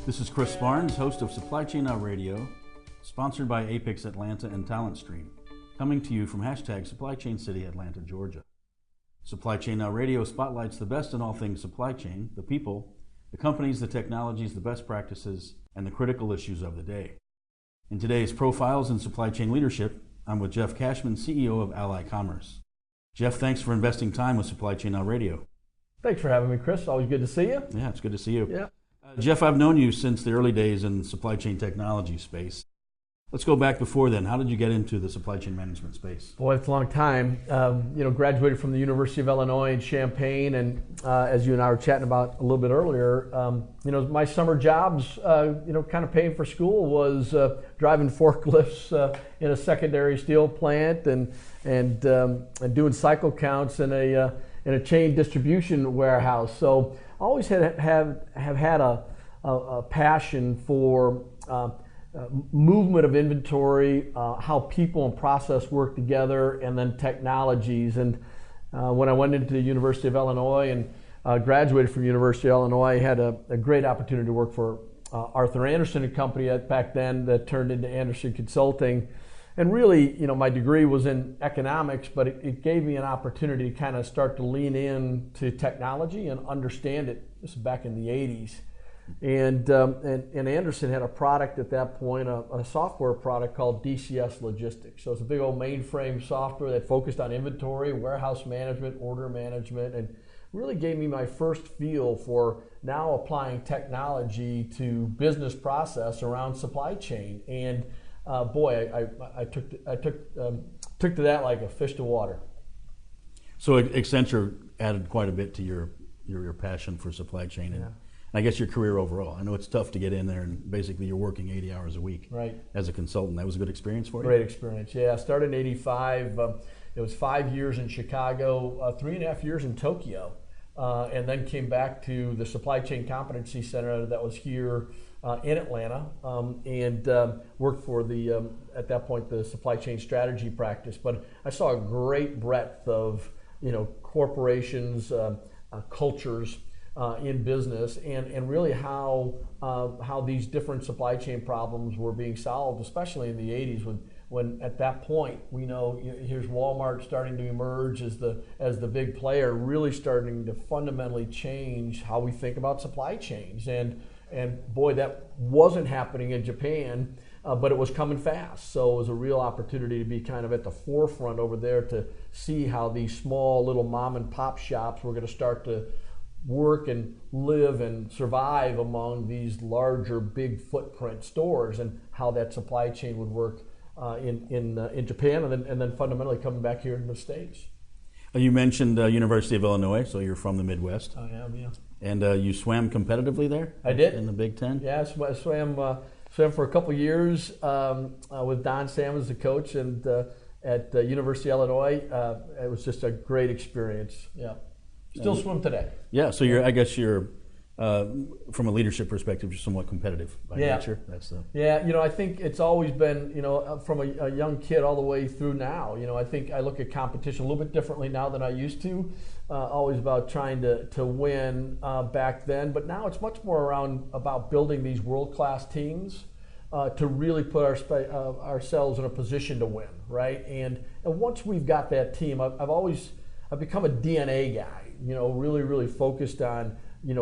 This is Chris Barnes, host of Supply Chain Now Radio, sponsored by Apex Atlanta and Talent Stream, coming to you from hashtag Supply Chain City, Atlanta, Georgia. Supply Chain Now Radio spotlights the best in all things supply chain, the people, the companies, the technologies, the best practices, and the critical issues of the day. In today's Profiles in Supply Chain Leadership, I'm with Jeff Cashman, CEO of Ally Commerce. Jeff, thanks for investing time with Supply Chain Now Radio. Thanks for having me, Chris. Always good to see you. Yeah, it's good to see you. Yeah. Jeff, I've known you since the early days in the supply chain technology space. Let's go back before then. How did you get into the supply chain management space? Boy, it's a long time. Graduated from the University of Illinois in Champaign, and as you and I were chatting about a little bit earlier, my summer jobs, kind of paying for school was driving forklifts in a secondary steel plant and doing cycle counts in a chain distribution warehouse. So I always have had a passion for movement of inventory, how people and process work together, and then technologies. And when I went into the University of Illinois and graduated from University of Illinois, I had a great opportunity to work for Arthur Andersen and Company back then that turned into Andersen Consulting. And really, my degree was in economics, but it gave me an opportunity to kind of start to lean into technology and understand it. This is back in the 80s. And Andersen had a product at that point, a software product called DCS Logistics. So it's a big old mainframe software that focused on inventory, warehouse management, order management, and really gave me my first feel for now applying technology to business process around supply chain. And I took to that like a fish to water. So Accenture added quite a bit to your passion for supply chain and I guess your career overall. I know it's tough to get in there and basically you're working 80 hours a week as a consultant. That was a good experience for you? Great experience, yeah. I started in 85. It was 5 years in Chicago, 3.5 years in Tokyo, and then came back to the Supply Chain Competency Center that was here in Atlanta, and worked for at that point, the supply chain strategy practice. But I saw a great breadth of, corporations, cultures in business, and really how these different supply chain problems were being solved, especially in the 80s when at that point we know here's Walmart starting to emerge as the big player, really starting to fundamentally change how we think about supply chains. And boy, that wasn't happening in Japan, but it was coming fast. So it was a real opportunity to be kind of at the forefront over there to see how these small little mom and pop shops were going to start to work and live and survive among these larger, big footprint stores, and how that supply chain would work in Japan, and then fundamentally coming back here in the States. You mentioned University of Illinois, so you're from the Midwest. I am, yeah. And you swam competitively there? I did. In the Big Ten? Yeah, I swam for a couple years with Don Salmon as the coach, and at University of Illinois. It was just a great experience. Yeah. Still swim today. Yeah, so I guess you're from a leadership perspective, you're somewhat competitive by nature. I think it's always been, from a young kid all the way through now. I think I look at competition a little bit differently now than I used to. Always about trying to win back then, but now it's much more about building these world-class teams to really put ourselves in a position to win, right? And once we've got that team, I've become a DNA guy. Really, really focused on,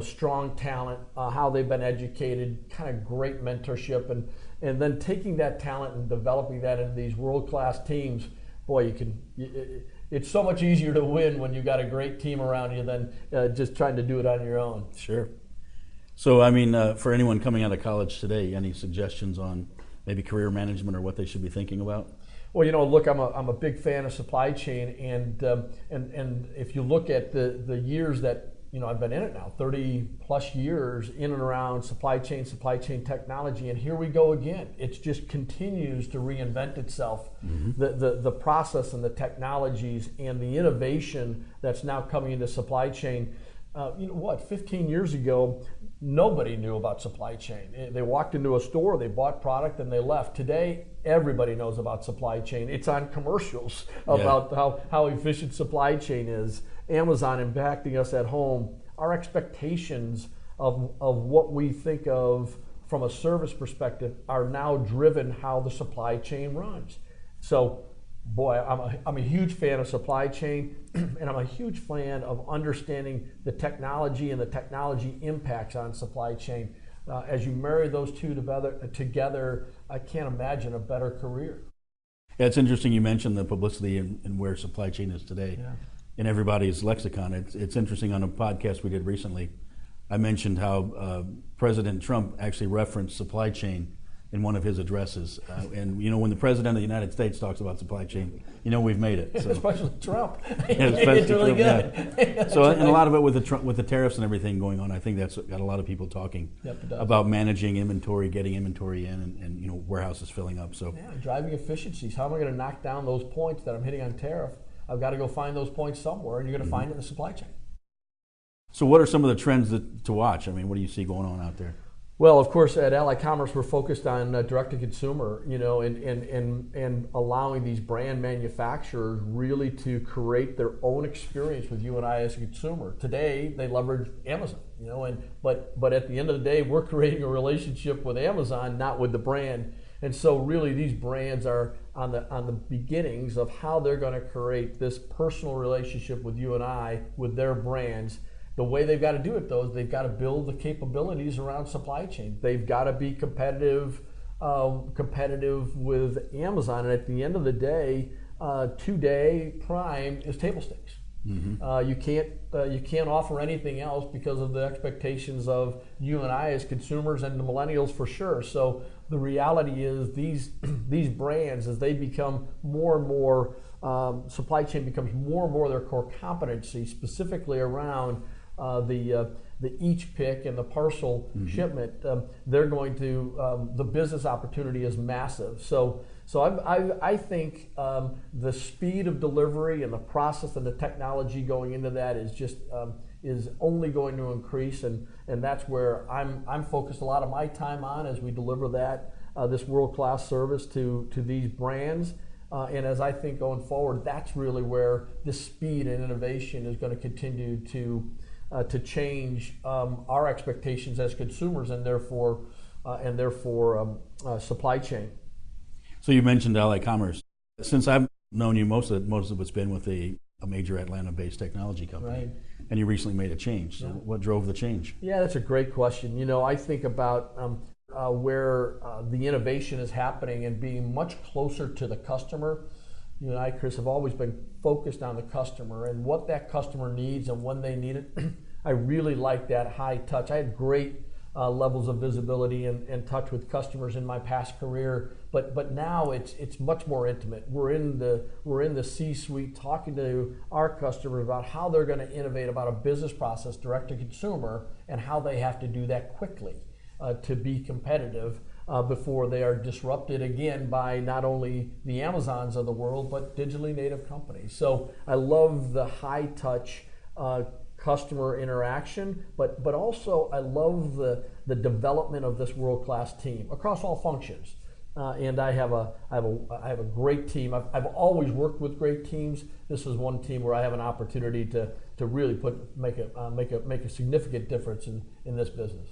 strong talent, how they've been educated, kind of great mentorship, and then taking that talent and developing that into these world-class teams. Boy, it's so much easier to win when you've got a great team around you than just trying to do it on your own. Sure. So, for anyone coming out of college today, any suggestions on maybe career management or what they should be thinking about? Well, look, I'm a big fan of supply chain, and if you look at the years that I've been in it now, 30 plus years in and around supply chain technology, and here we go again. It just continues to reinvent itself. Mm-hmm. The process and the technologies and the innovation that's now coming into supply chain. 15 years ago, nobody knew about supply chain. They walked into a store, they bought product, and they left. Today, everybody knows about supply chain. It's on commercials about how efficient supply chain is. Amazon impacting us at home. Our expectations of what we think of from a service perspective are now driven how the supply chain runs. So, boy, I'm a huge fan of supply chain, and I'm a huge fan of understanding the technology and the technology impacts on supply chain. As you marry those two together, I can't imagine a better career. Yeah, it's interesting you mentioned the publicity and where supply chain is today in everybody's lexicon. It's interesting on a podcast we did recently. I mentioned how President Trump actually referenced supply chain in one of his addresses. And when the President of the United States talks about supply chain, we've made it. So. Especially Trump. Yeah, it's really Trump, good. Yeah. So, and a lot of it with the tariffs and everything going on, I think that's got a lot of people talking about managing inventory, getting inventory in, and warehouses filling up. So driving efficiencies. How am I going to knock down those points that I'm hitting on tariff? I've got to go find those points somewhere, and you're going to find it in the supply chain. So what are some of the trends to watch? I mean, what do you see going on out there? Well, of course, at Ally Commerce, we're focused on direct-to-consumer, and allowing these brand manufacturers really to create their own experience with you and I as a consumer. Today, they leverage Amazon, but at the end of the day, we're creating a relationship with Amazon, not with the brand. And so, really, these brands are on the beginnings of how they're going to create this personal relationship with you and I, with their brands. The way they've got to do it, though, is they've got to build the capabilities around supply chain. They've got to be competitive with Amazon. And at the end of the day, today Prime is table stakes. Mm-hmm. You can't offer anything else because of the expectations of you and I as consumers and the millennials for sure. So the reality is these brands, as they become more and more, supply chain becomes more and more their core competency, specifically around the each pick and the parcel shipment. They're going to the business opportunity is massive. So I think the speed of delivery and the process and the technology going into that is just is only going to increase, and that's where I'm focused a lot of my time on as we deliver this world-class service to these brands. And as I think going forward, that's really where the speed and innovation is going to continue to change our expectations as consumers, and therefore supply chain. So you mentioned Ally Commerce. Since I've known you, most of it's been with a major Atlanta-based technology company, right. And you recently made a change. So what drove the change? Yeah, that's a great question. I think about where the innovation is happening and being much closer to the customer. You and I, Chris, have always been focused on the customer and what that customer needs and when they need it. I really like that high touch. I had great levels of visibility and touch with customers in my past career, but now it's much more intimate. We're in the C-suite talking to our customers about how they're going to innovate about a business process direct to consumer and how they have to do that quickly to be competitive. Before they are disrupted again by not only the Amazons of the world, but digitally native companies. So I love the high touch customer interaction, but also I love the development of this world-class team across all functions. And I have a great team. I've always worked with great teams. This is one team where I have an opportunity to really make a significant difference in this business.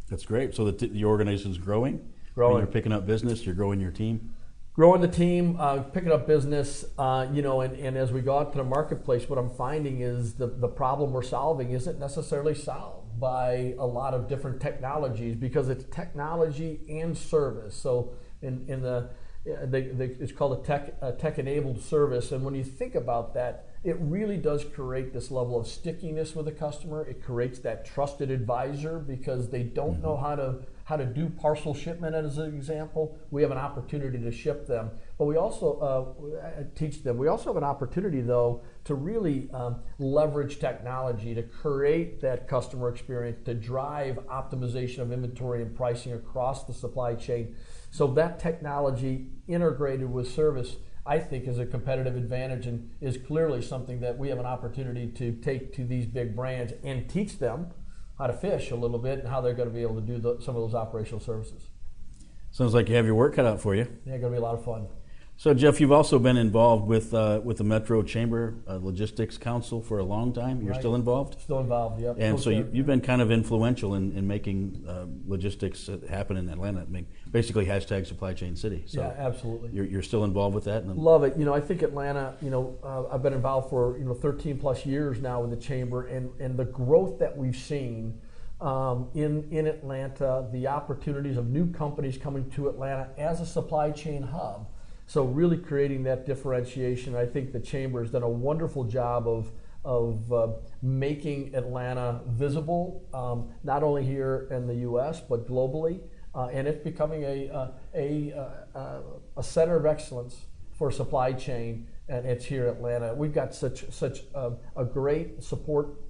That's great. So the organization is growing. You're picking up business, you're growing your team? Growing the team, picking up business, and as we go out to the marketplace, what I'm finding is the problem we're solving isn't necessarily solved by a lot of different technologies, because it's technology and service. So it's called a tech-enabled service, and when you think about that, it really does create this level of stickiness with the customer. It creates that trusted advisor because they don't know how to do parcel shipment, as an example. We have an opportunity to ship them, but we also teach them. We also have an opportunity, though, to really leverage technology to create that customer experience, to drive optimization of inventory and pricing across the supply chain. So that technology integrated with service, I think, is a competitive advantage and is clearly something that we have an opportunity to take to these big brands and teach them how to fish a little bit and how they're going to be able to do some of those operational services. Sounds like you have your work cut out for you. Yeah, going to be a lot of fun. So, Jeff, you've also been involved with the Metro Chamber Logistics Council for a long time. You're still involved? Still involved, yep. And so you've been kind of influential in making logistics happen in Atlanta, basically hashtag Supply Chain City. So yeah, absolutely. You're still involved with that? Love it. I think Atlanta, I've been involved for 13 plus years now with the Chamber, and the growth that we've seen in Atlanta, the opportunities of new companies coming to Atlanta as a supply chain hub. So really creating that differentiation. I think the Chamber has done a wonderful job of making Atlanta visible, not only here in the U.S. but globally, and it's becoming a center of excellence for supply chain, and it's here in Atlanta. We've got such a great support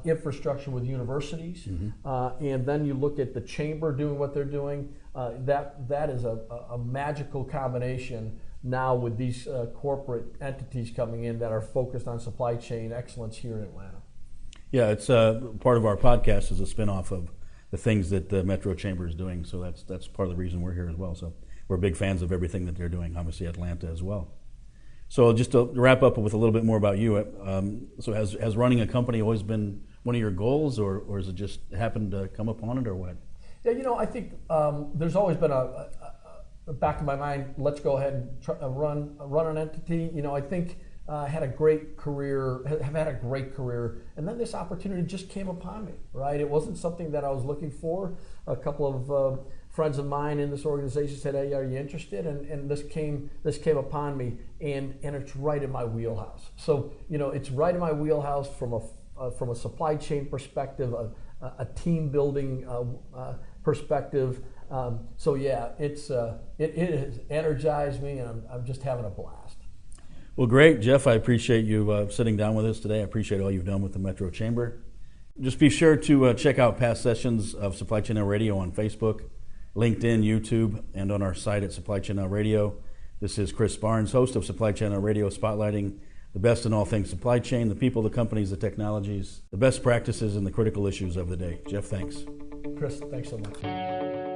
infrastructure with universities, and then you look at the Chamber doing what they're doing. That is a magical combination now with these corporate entities coming in that are focused on supply chain excellence here in Atlanta. Yeah, it's part of our podcast is a spinoff of the things that the Metro Chamber is doing. So that's part of the reason we're here as well. So we're big fans of everything that they're doing, obviously Atlanta as well. So just to wrap up with a little bit more about you, so has running a company always been one of your goals, or has it just happened to come upon it, or what? Yeah, I think there's always been a back in my mind, let's go ahead and run an entity. I think have had a great career, and then this opportunity just came upon me, right? It wasn't something that I was looking for. A couple of friends of mine in this organization said, "Hey, are you interested?" And this came upon me, and it's right in my wheelhouse. So it's right in my wheelhouse from a supply chain perspective, a team building perspective. So yeah, it has energized me, and I'm just having a blast. Well, great, Jeff. I appreciate you sitting down with us today. I appreciate all you've done with the Metro Chamber. Just be sure to check out past sessions of Supply Chain Now Radio on Facebook, LinkedIn, YouTube, and on our site at Supply Chain Now Radio. This is Chris Barnes, host of Supply Chain Now Radio, spotlighting the best in all things supply chain, the people, the companies, the technologies, the best practices, and the critical issues of the day. Jeff, thanks. Chris, thanks so much.